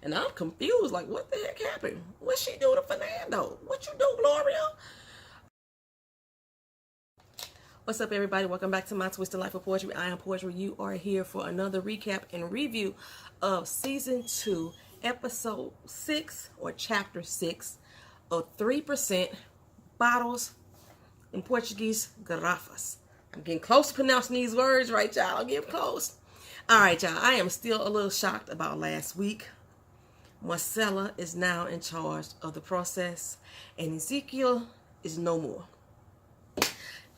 And I'm confused, like, what the heck happened? What's she doing to Fernando? What you do, Gloria? What's up, everybody? Welcome back to My Twisted Lyf of Poetry. I am Poetry. You are here for another recap and review of Season 2, Episode 6, or Chapter 6, of 3% Bottles, in Portuguese, garrafas. I'm getting close to pronouncing these words right, y'all. I'm getting close. All right, y'all. I am still a little shocked about last week. Marcela is now in charge of the process, and Ezekiel is no more.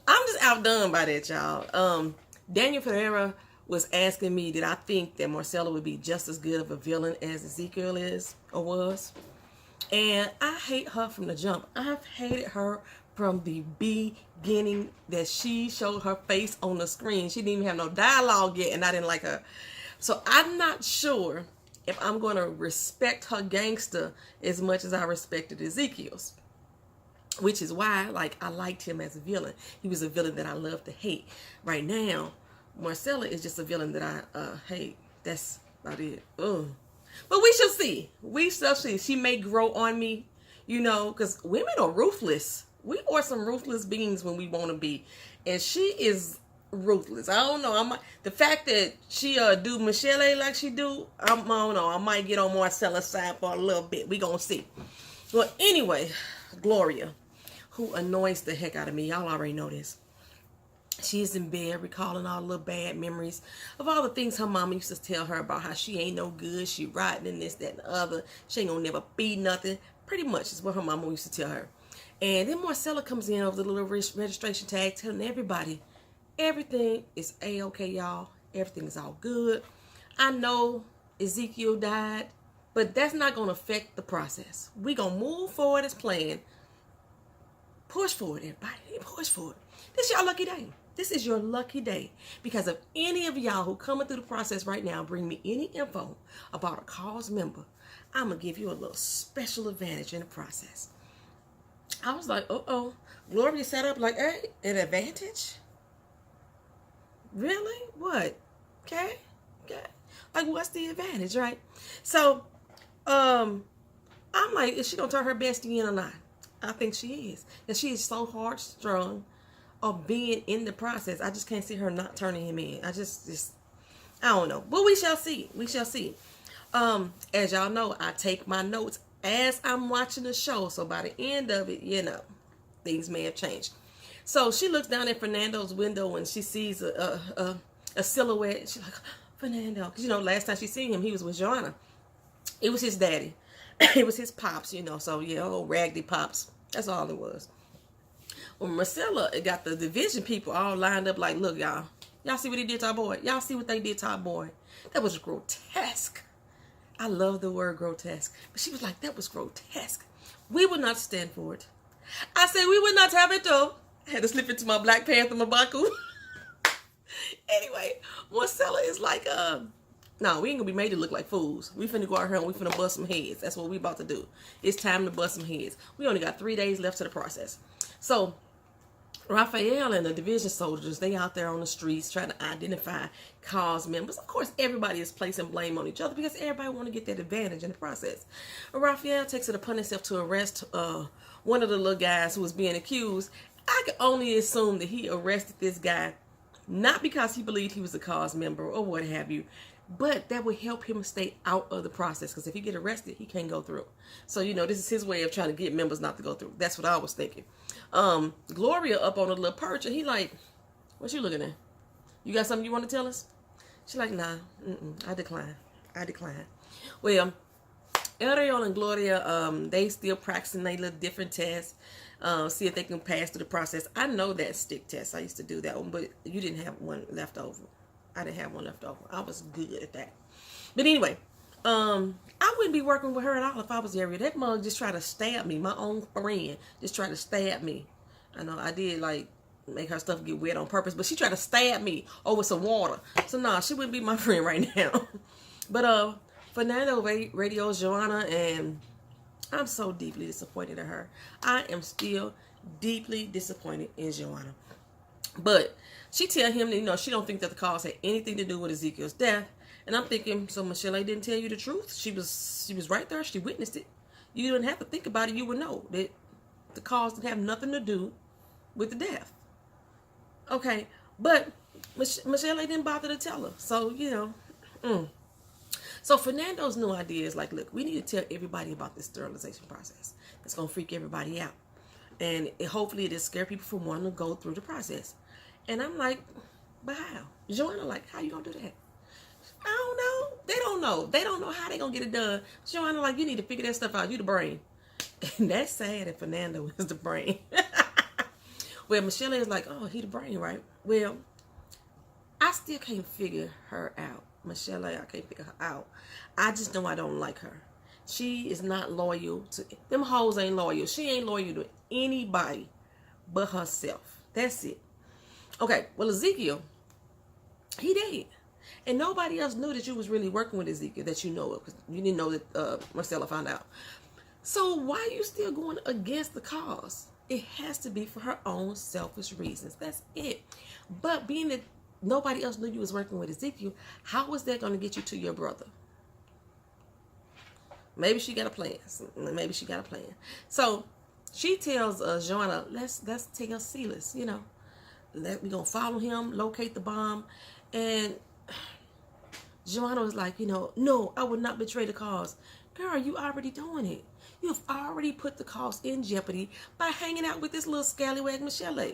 I'm just outdone by that, y'all. Daniel Pereira was asking me, did I think that Marcela would be just as good of a villain as Ezekiel is or was? And I hate her from the jump. I've hated her from the beginning that she showed her face on the screen. She didn't even have no dialogue yet, and I didn't like her. So I'm not sure if I'm going to respect her gangster as much as I respected Ezekiel's. Which is why, like, I liked him as a villain. He was a villain that I love to hate. Right now, Marcela is just a villain that I hate. That's about it. Ugh. But we shall see. We shall see. She may grow on me, you know, because women are ruthless. We are some ruthless beings when we want to be. And she is ruthless. I don't know. The fact that she do Michele like she do, I don't know. I might get on Marcela's side for a little bit. We gonna see. Well, anyway, Gloria, who annoys the heck out of me. Y'all already know this. She's in bed recalling all the little bad memories of all the things her mama used to tell her about how she ain't no good, she rotten and this, that, and the other. She ain't gonna never be nothing. Pretty much is what her mama used to tell her. And then Marcela comes in over the little registration tag telling everybody everything is A-okay, y'all. Everything is all good. I know Ezekiel died, but that's not gonna affect the process. We gonna move forward as planned. Push forward, everybody. Push forward. This is your lucky day. This is your lucky day. Because if any of y'all who coming through the process right now bring me any info about a cause member, I'm going to give you a little special advantage in the process. I was like, uh-oh. Gloria sat up like, hey, an advantage? Really? What? Okay. Like, what's the advantage, right? So, I'm like, is she going to turn her bestie in or not? I think she is. And she is so hard-strung of being in the process. I just can't see her not turning him in. I just I don't know. But we shall see. We shall see. As y'all know, I take my notes as I'm watching the show. So by the end of it, you know, things may have changed. So she looks down at Fernando's window and she sees a silhouette. She's like, Fernando. Because, you know, last time she seen him, he was with Joana. It was his daddy. It was his pops, you know, so yeah, old raggedy pops. That's all it was. Well, Marcela got the division people all lined up like, look, y'all see what he did to our boy? Y'all see what they did to our boy? That was grotesque. I love the word grotesque. But she was like, that was grotesque. We would not stand for it. I said, we would not have it though. I had to slip into my Black Panther Mabaku. Anyway, Marcela is like, no, we ain't gonna be made to look like fools. We finna go out here and we finna bust some heads. That's what we about to do. It's time to bust some heads. We only got 3 days left to the process. So, Rafael and the division soldiers, they out there on the streets trying to identify cause members. Of course, everybody is placing blame on each other because everybody want to get that advantage in the process. Rafael takes it upon himself to arrest one of the little guys who was being accused. I can only assume that he arrested this guy not because he believed he was a cause member or what have you, but that would help him stay out of the process. Because if he get arrested, he can't go through. So, you know, this is his way of trying to get members not to go through. That's what I was thinking. Gloria up on a little perch, and he like, what you looking at? You got something you want to tell us? She's like, nah, I decline. Well, Ariel and Gloria, they still practicing their little different tests. See if they can pass through the process. I know that stick test. I used to do that one, but you didn't have one left over. I didn't have one left over. I was good at that. But anyway, I wouldn't be working with her at all if I was Ariel. That mug just tried to stab me. My own friend just tried to stab me. I know I did like make her stuff get wet on purpose, but she tried to stab me over some water. So nah, she wouldn't be my friend right now. But Fernando radios Joana, and I'm so deeply disappointed in her. I am still deeply disappointed in Joana. But she tell him that, you know, she don't think that the cause had anything to do with Ezekiel's death. And I'm thinking, so Michele didn't tell you the truth? She was right there. She witnessed it. You didn't have to think about it. You would know that the cause didn't have nothing to do with the death. Okay, but Michele didn't bother to tell her. So, you know. So Fernando's new idea is like, look, we need to tell everybody about this sterilization process. It's going to freak everybody out. And hopefully it'll scare people from wanting to go through the process. And I'm like, but how? Joana, like, how you going to do that? I don't know. They don't know. They don't know how they going to get it done. Joana, like, you need to figure that stuff out. You the brain. And that's sad that Fernando is the brain. Well, Michele is like, oh, he the brain, right? Well, I still can't figure her out. Michele, I can't figure her out. I just know I don't like her. She is not loyal to them. Hoes ain't loyal. She ain't loyal to anybody but herself. That's it. Okay, well, Ezekiel, he did. And nobody else knew that you was really working with Ezekiel, that you know of, because you didn't know that Marcela found out. So why are you still going against the cause? It has to be for her own selfish reasons. That's it. But being that nobody else knew you was working with Ezekiel, how was that going to get you to your brother? Maybe she got a plan. Maybe she got a plan. So she tells Joana, let's tell Silas, you know, that we're going to follow him, locate the bomb. And Joana was like, you know, no, I would not betray the cause. Girl, you already doing it. You have already put the cause in jeopardy by hanging out with this little scallywag Michele.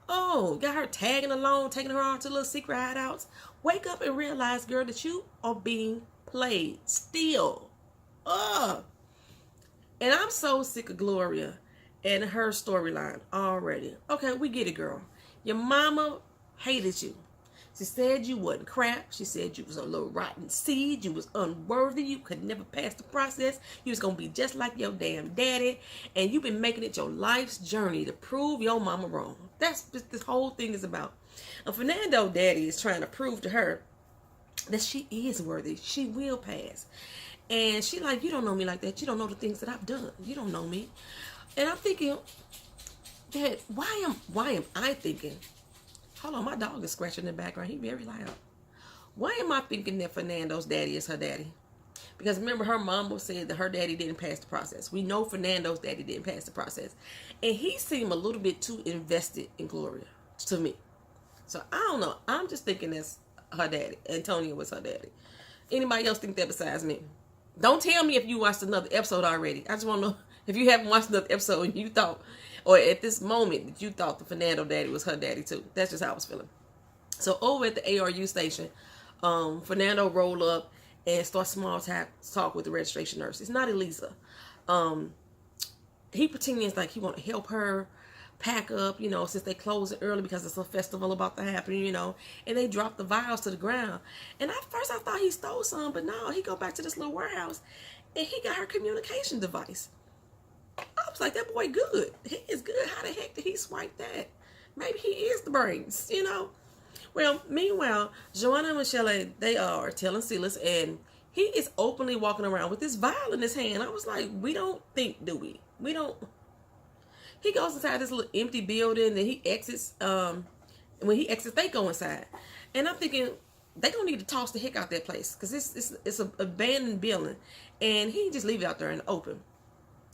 Oh, got her tagging along, taking her on to little secret hideouts. Wake up and realize, girl, that you are being played still. And I'm so sick of Gloria and her storyline already. Okay, we get it, girl. Your mama hated you. She said you wasn't crap. She said you was a little rotten seed. You was unworthy. You could never pass the process. You was going to be just like your damn daddy. And you've been making it your life's journey to prove your mama wrong. That's what this whole thing is about. And Fernando daddy is trying to prove to her that she is worthy. She will pass. And she like, you don't know me like that. You don't know the things that I've done. You don't know me. And I'm thinking that why am I thinking, hold on, my dog is scratching in the background. He's very loud. Why am I thinking that Fernando's daddy is her daddy? Because remember, her mama said that her daddy didn't pass the process. We know Fernando's daddy didn't pass the process. And he seemed a little bit too invested in Gloria to me. So I don't know. I'm just thinking that's her daddy. Antonio was her daddy. Anybody else think that besides me? Don't tell me if you watched another episode already. I just want to know if you haven't watched another episode and you thought, or at this moment, that you thought the Fernando daddy was her daddy too. That's just how I was feeling. So over at the ARU station, Fernando rolled up and started small talk with the registration nurse. It's not Elisa. He pretends like he want to help her pack up, you know, since they closed it early because it's a festival about to happen, you know, and they dropped the vials to the ground. And at first I thought he stole some, but no, he go back to this little warehouse and he got her communication device. I was like, that boy good. He is good. How the heck did he swipe that? Maybe he is the brains, you know. Well, meanwhile, Joana and Michele, they are telling Silas, and he is openly walking around with this vial in his hand. I was like, we don't think, do we? We don't. He goes inside this little empty building, and he exits. And when he exits, they go inside. And I'm thinking, they gonna need to toss the heck out that place, because it's an abandoned building, and he just leave it out there in the open.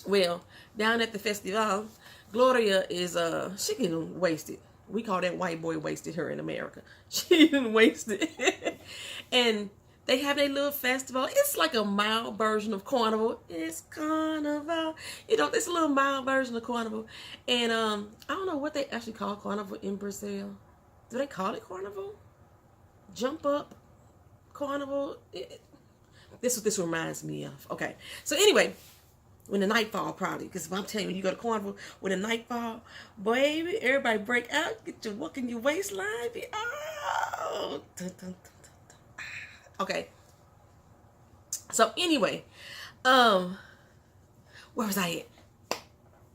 Well, down at the festival, Gloria is she getting wasted. We call that white boy wasted here in America. She getting wasted. And they have their little festival. It's like a mild version of Carnival. It's Carnival. You know, it's a little mild version of Carnival. And I don't know what they actually call Carnival in Brazil. Do they call it Carnival? Jump up Carnival? This is what this reminds me of. Okay. So anyway, when the night fall, probably, because I'm telling you go to Carnival, when the night fall, baby, everybody break out, get your walk in your waistline, be, oh, dun, dun, dun, dun, dun. Okay. So anyway, where was I at?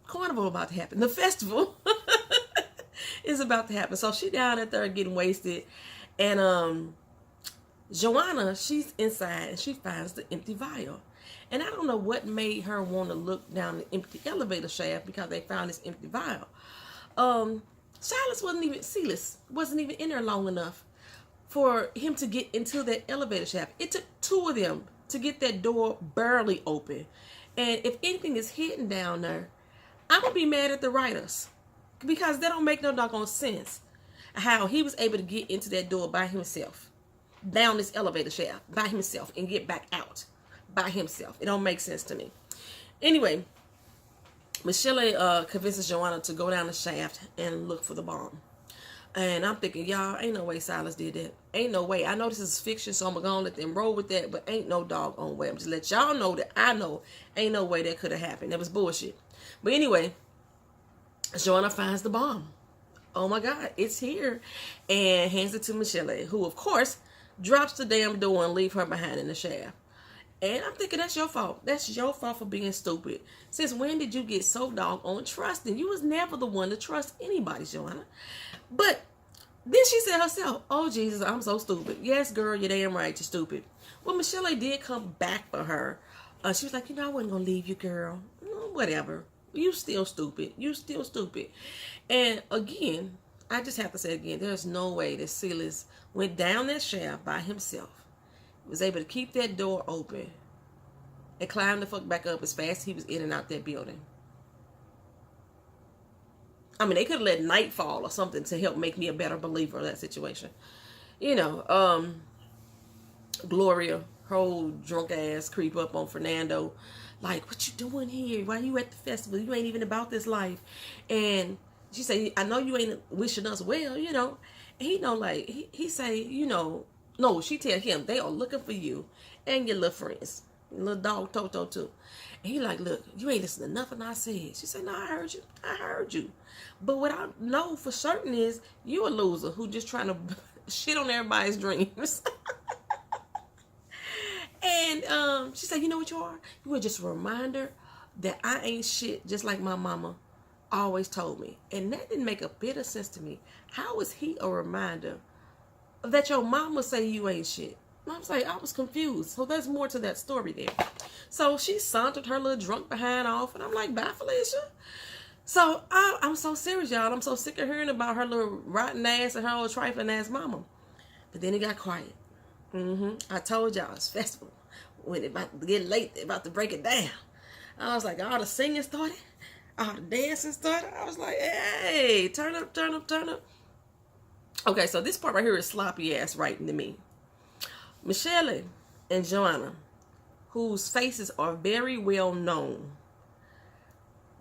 Carnival about to happen. The festival is about to happen. So she down at there getting wasted, and Joana, she's inside and she finds the empty vial. And I don't know what made her want to look down the empty elevator shaft because they found this empty vial. Silas wasn't even in there long enough for him to get into that elevator shaft. It took two of them to get that door barely open. And if anything is hidden down there, I'm going to be mad at the writers, because they don't make no doggone sense how he was able to get into that door by himself, down this elevator shaft by himself, and get back out by himself. It don't make sense to me. Anyway, Michele convinces Joana to go down the shaft and look for the bomb. And I'm thinking, y'all, ain't no way Silas did that. Ain't no way. I know this is fiction, so I'm going to let them roll with that, but ain't no doggone way. I'm just let y'all know that I know ain't no way that could have happened. That was bullshit. But anyway, Joana finds the bomb. Oh my God, it's here. And hands it to Michele, who, of course, drops the damn door and leave her behind in the shaft. And I'm thinking, that's your fault. That's your fault for being stupid. Since when did you get so doggone trusting? You was never the one to trust anybody, Joana. But then she said herself, oh, Jesus, I'm so stupid. Yes, girl, you're damn right, you're stupid. Well, Michele did come back for her. She was like, I wasn't going to leave you, girl. No, whatever. You still stupid. You still stupid. And again, I just have to say again, there's no way that Silas went down that shaft by himself, was able to keep that door open, and climb the fuck back up as fast as he was in and out that building. I mean, they could have let night fall or something to help make me a better believer of that situation. Gloria, her old drunk ass, creep up on Fernando. Like, what you doing here? Why you at the festival? You ain't even about this life. And she say, I know you ain't wishing us well, And he know, like, he say, no, she tell him, they are looking for you and your little friends. Little dog Toto too. And he like, look, you ain't listening to nothing I said. She said, no, I heard you. I heard you. But what I know for certain is you a loser who just trying to shit on everybody's dreams. And she said, you know what you are? You were just a reminder that I ain't shit, just like my mama always told me. And that didn't make a bit of sense to me. How is he a reminder that your mama say you ain't shit? I was like, I was confused. So there's more to that story there. So she sauntered her little drunk behind off, and I'm like, bye, Felicia. So I'm so serious, y'all. I'm so sick of hearing about her little rotten ass and her old trifling ass mama. But then it got quiet. I told y'all it's festival. When it about to get late, they about to break it down. I was like, all the singing started, all the dancing started. I was like, hey, turn up, turn up, turn up. Okay, so this part right here is sloppy ass writing to me. Michele and Joana, whose faces are very well known,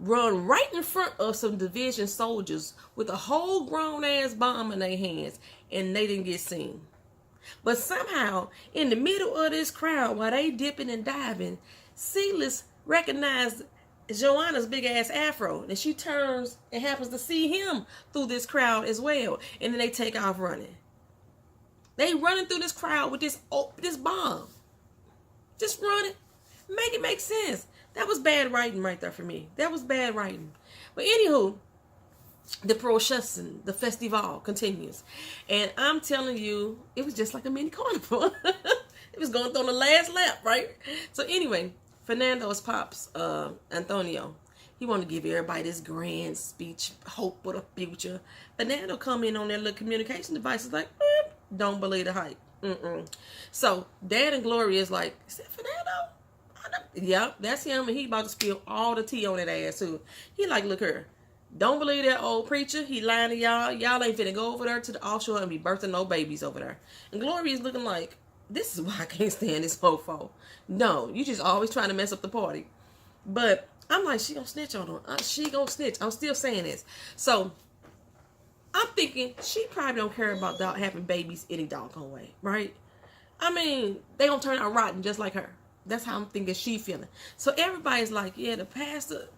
run right in front of some division soldiers with a whole grown ass bomb in their hands, and they didn't get seen. But somehow, in the middle of this crowd, while they dipping and diving, Silas recognized Joanna's big ass afro, and she turns and happens to see him through this crowd as well, and then they take off running. They running through this crowd with this bomb. Just running. Make it make sense. That was bad writing right there for me. That was bad writing. But anywho, the procession, the festival continues. And I'm telling you, it was just like a mini carnival. It was going through the last lap, right? So anyway, Fernando's pops, Antonio, he wanted to give everybody this grand speech, hope for the future. Fernando come in on their little communication devices like, don't believe the hype. So Dad and Gloria is like, is that Fernando? Yep, that's him, and he about to spill all the tea on that ass too. He like, look here, don't believe that old preacher. He lying to y'all. Y'all ain't finna go over there to the offshore and be birthing no babies over there. And Gloria is looking like, this is why I can't stand this mofo. No, you just always trying to mess up the party. But I'm like, she gonna snitch on him. She gonna snitch. I'm still saying this. So I'm thinking she probably don't care about having babies any doggone way, right? I mean, they gonna turn out rotten just like her. That's how I'm thinking she feeling. So everybody's like, yeah, the pastor,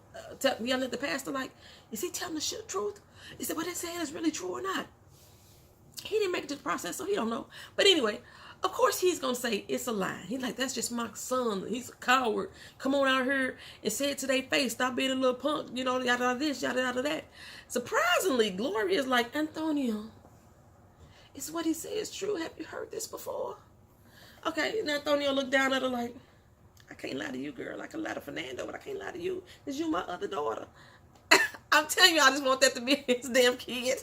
yelling at the pastor like, is he telling the truth? Is that what they're saying is really true or not? He didn't make it to the process, so he don't know. But anyway, of course he's going to say it's a lie. He's like, that's just my son. He's a coward. Come on out here and say it to their face. Stop being a little punk. Yada, yada, this, yada, yada, that. Surprisingly, Gloria is like, Antonio, is what he says true? Have you heard this before? Okay, and Antonio looked down at her like, I can't lie to you, girl. I can lie to Fernando, but I can't lie to you. Because you my other daughter. I'm telling you, I just want that to be his damn kid.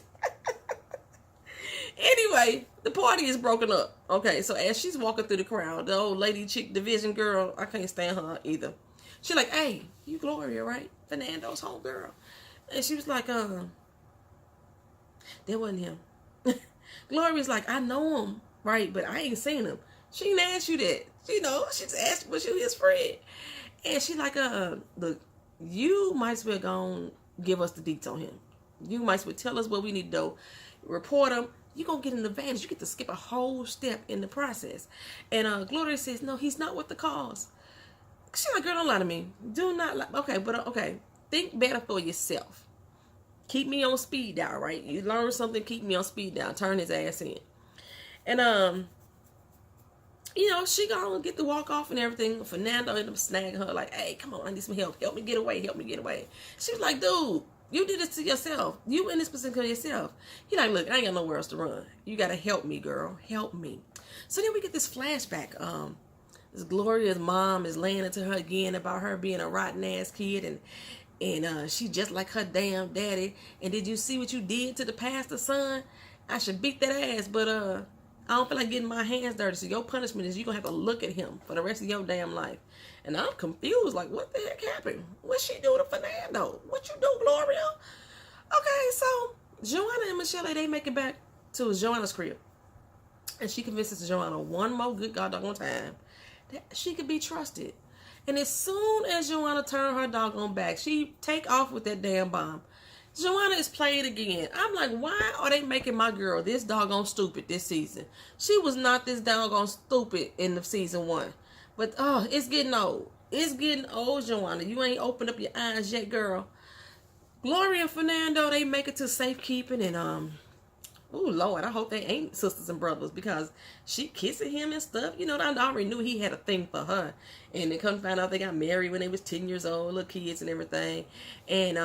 Anyway, the party is broken up. Okay, so as she's walking through the crowd, the old lady chick division girl, I can't stand her either. She's like, hey, you Gloria, right? Fernando's home girl. And she was like, that wasn't him. Gloria's like, I know him, right? But I ain't seen him. She didn't ask you that. She just asked, was you his friend? And she like, look, you might as well go and give us the deets on him. You might as well tell us what we need to do. Report him. You're going to get an advantage. You get to skip a whole step in the process. And Gloria says, no, he's not with the cause. She's like, girl, don't lie to me. Do not lie. Okay. Think better for yourself. Keep me on speed dial, right? You learn something, keep me on speed dial. Turn his ass in. And, she gonna get the walk off and everything. Fernando ended up snagging her like, hey, come on, I need some help. Help me get away. She was like, dude, you did this to yourself. You in this position to yourself. He like, look, I ain't got nowhere else to run. You gotta help me, girl. Help me. So then we get this flashback. This Gloria's mom is laying into her again about her being a rotten ass kid and she just like her damn daddy. And did you see what you did to the pastor's son? I should beat that ass, but I don't feel like getting my hands dirty. So your punishment is you're going to have to look at him for the rest of your damn life. And I'm confused. Like, what the heck happened? What she do to Fernando? What you do, Gloria? Okay, so Joana and Michele, they make it back to Joana's crib. And she convinces Joana one more good goddamn time that she could be trusted. And as soon as Joana turned her doggone back, she take off with that damn bomb. Joana is played again. I'm like, why are they making my girl this doggone stupid this season? She was not this doggone stupid in the season 1. But, it's getting old. It's getting old, Joana. You ain't opened up your eyes yet, girl. Gloria and Fernando, they make it to safekeeping. And, oh, Lord, I hope they ain't sisters and brothers because she kissing him and stuff. I already knew he had a thing for her. And they couldn't find out they got married when they was 10 years old, little kids and everything. And,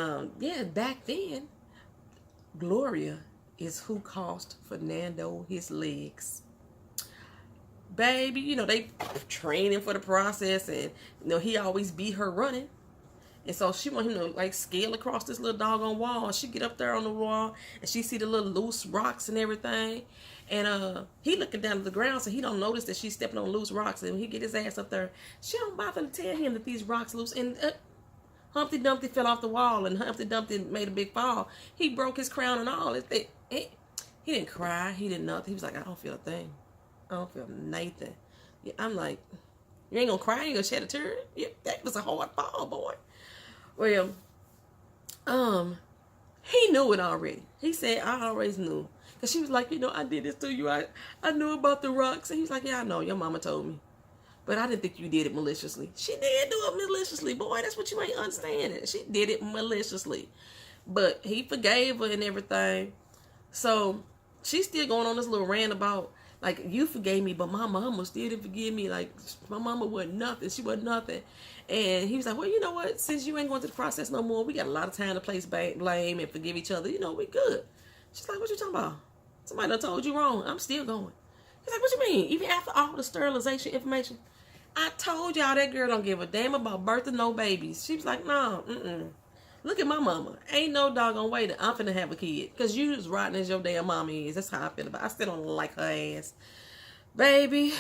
back then, Gloria is who cost Fernando his legs. Baby, they training for the process and, he always beat her running. And so she want him to like scale across this little doggone wall. She get up there on the wall and she see the little loose rocks and everything. And he looking down at the ground so he don't notice that she's stepping on loose rocks. And when he get his ass up there, she don't bother to tell him that these rocks loose. And Humpty Dumpty fell off the wall and Humpty Dumpty made a big fall. He broke his crown and all. He didn't cry. He didn't nothing. He was like, I don't feel a thing. I don't feel nothing. Yeah, I'm like, you ain't gonna cry? You ain't gonna shed a tear? Yeah, that was a hard fall, boy. Well, he knew it already. He said, I always knew. Because she was like, I did this to you. I knew about the rocks. And he was like, yeah, I know. Your mama told me. But I didn't think you did it maliciously. She did do it maliciously, boy. That's what you ain't understanding. She did it maliciously. But he forgave her and everything. So she's still going on this little rant about, like, you forgave me, but my mama still didn't forgive me. Like, my mama wasn't nothing. She wasn't nothing. And he was like, well, you know what? Since you ain't going through the process no more, we got a lot of time to place blame and forgive each other. We good. She's like, what you talking about? Somebody done told you wrong. I'm still going. He's like, what you mean? Even after all the sterilization information? I told y'all that girl don't give a damn about birthing no babies. She was like, no, Look at my mama. Ain't no doggone way that I'm finna have a kid. Because you as rotten as your damn mama is. That's how I feel about it. I still don't like her ass. Baby.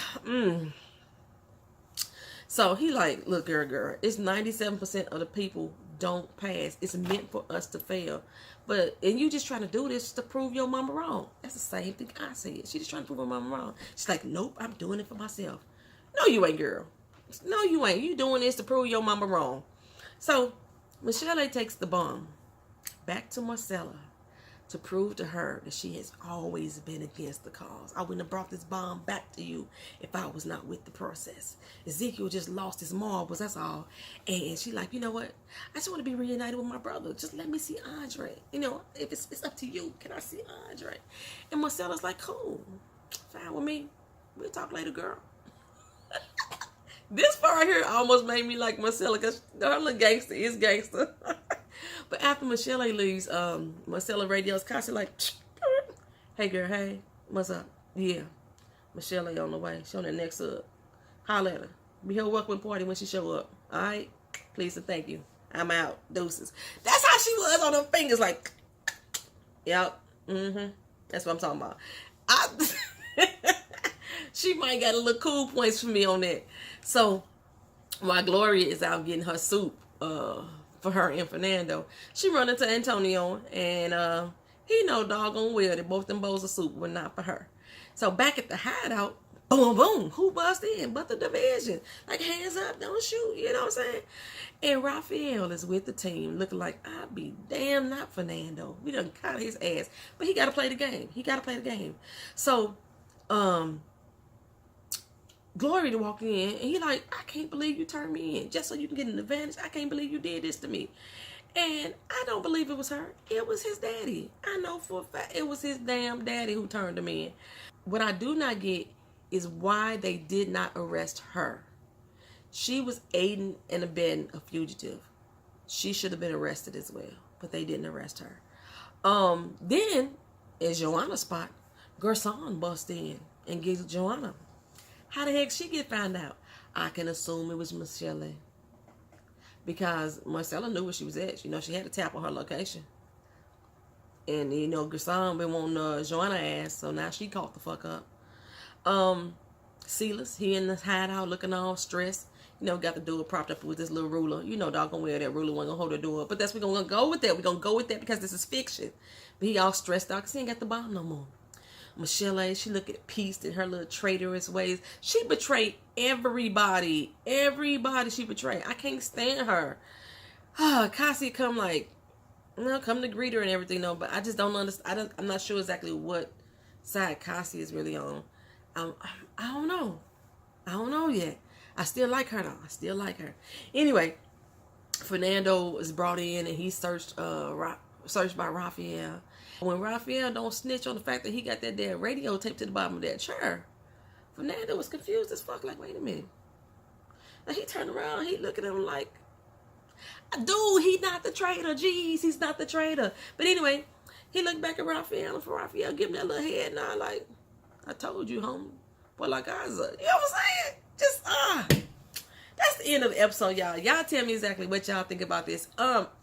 So he like, look, girl. It's 97% of the people don't pass. It's meant for us to fail. And you just trying to do this to prove your mama wrong. That's the same thing I said. She just trying to prove her mama wrong. She's like, nope, I'm doing it for myself. No, you ain't, girl. No, you ain't. You doing this to prove your mama wrong. So Michele takes the bomb back to Marcela to prove to her that she has always been against the cause. I wouldn't have brought this bomb back to you if I was not with the process. Ezekiel just lost his marbles, that's all. And she like, you know what? I just want to be reunited with my brother. Just let me see Andre. If it's up to you, can I see Andre? And Marcela's like, cool. Fine with me. We'll talk later, girl. This part right here almost made me like Marcela because her little gangster is gangster. But after Michele leaves, Marcela radios constantly like, hey girl, hey, what's up? Yeah, Michele on the way. She on the next up. Holler at her. Be her welcome party when she show up. All right? Please and thank you. I'm out. Deuces. That's how she was on her fingers like, yep. That's what I'm talking about. I she might got a little cool points for me on that. So while Gloria is out getting her soup for her and Fernando, she run into Antonio, and he know doggone well that both them bowls of soup were not for her. So back at the hideout, boom, boom, who bust in but the division? Like, hands up, don't shoot, you know what I'm saying? And Rafael is with the team, looking like, I'll be damn not Fernando. We done caught his ass. But he got to play the game. He got to play the game. So, Gloria walked in, and he like, I can't believe you turned me in just so you can get an advantage. I can't believe you did this to me. And I don't believe it was her. It was his daddy. I know for a fact it was his damn daddy who turned him in. What I do not get is why they did not arrest her. She was aiding and abetting a fugitive. She should have been arrested as well, but they didn't arrest her. Then, in Joana's spot, Gerson bust in and gives Joana. How the heck she get found out? I can assume it was Michele. Because Marcela knew where she was at. You know, she had to tap on her location. And, you know, Gerson been wanting Joana ass, so now she caught the fuck up. Silas, he in the hideout looking all stressed. You know, got the door propped up with this little ruler. You know, doggone well that ruler wasn't gonna hold the door. But we're gonna go with that. We're gonna go with that because this is fiction. But he all stressed out because he ain't got the bomb no more. Michele, she look at peace in her little traitorous ways. She betrayed everybody. Everybody she betrayed. I can't stand her. Cassie come like, come to greet her and everything, though. But I just don't understand. I'm not sure exactly what side Cassie is really on. I don't know. I don't know yet. I still like her, though. I still like her. Anyway, Fernando is brought in, and he's searched by Rafael. When Rafael don't snitch on the fact that he got that damn radio taped to the bottom of that chair, Fernando was confused as fuck. Like, wait a minute. Now he turned around, he looked at him like, dude, he's not the traitor. Jeez, he's not the traitor. But anyway, he looked back at Rafael, and for Rafael, give him that little head nod like, I told you, homie. Boy, like I was, you know what I'm saying? Just, that's the end of the episode, y'all. Y'all tell me exactly what y'all think about this.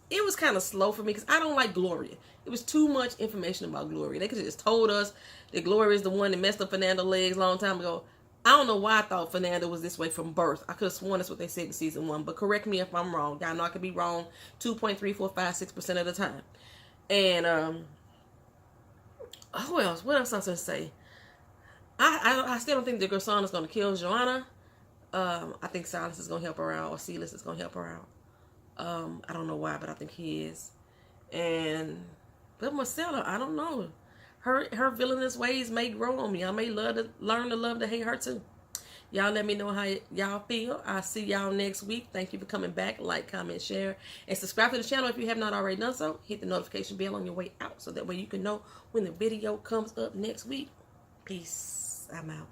It was kind of slow for me because I don't like Gloria. It was too much information about Gloria. They could have just told us that Gloria is the one that messed up Fernando's legs a long time ago. I don't know why I thought Fernando was this way from birth. I could have sworn that's what they said in season 1, but correct me if I'm wrong. Y'all know I could be wrong 2.3456% of the time. And who else? What else I was going to say? I still don't think that Gerson is going to kill Joana. I think Silas is going to help her out, or Silas is going to help her out. I don't know why, but I think he is. But Marcela, I don't know. Her villainous ways may grow on me. I may learn to love to hate her too. Y'all let me know how y'all feel. I'll see y'all next week. Thank you for coming back. Like, comment, share, and subscribe to the channel if you have not already done so. Hit the notification bell on your way out so that way you can know when the video comes up next week. Peace. I'm out.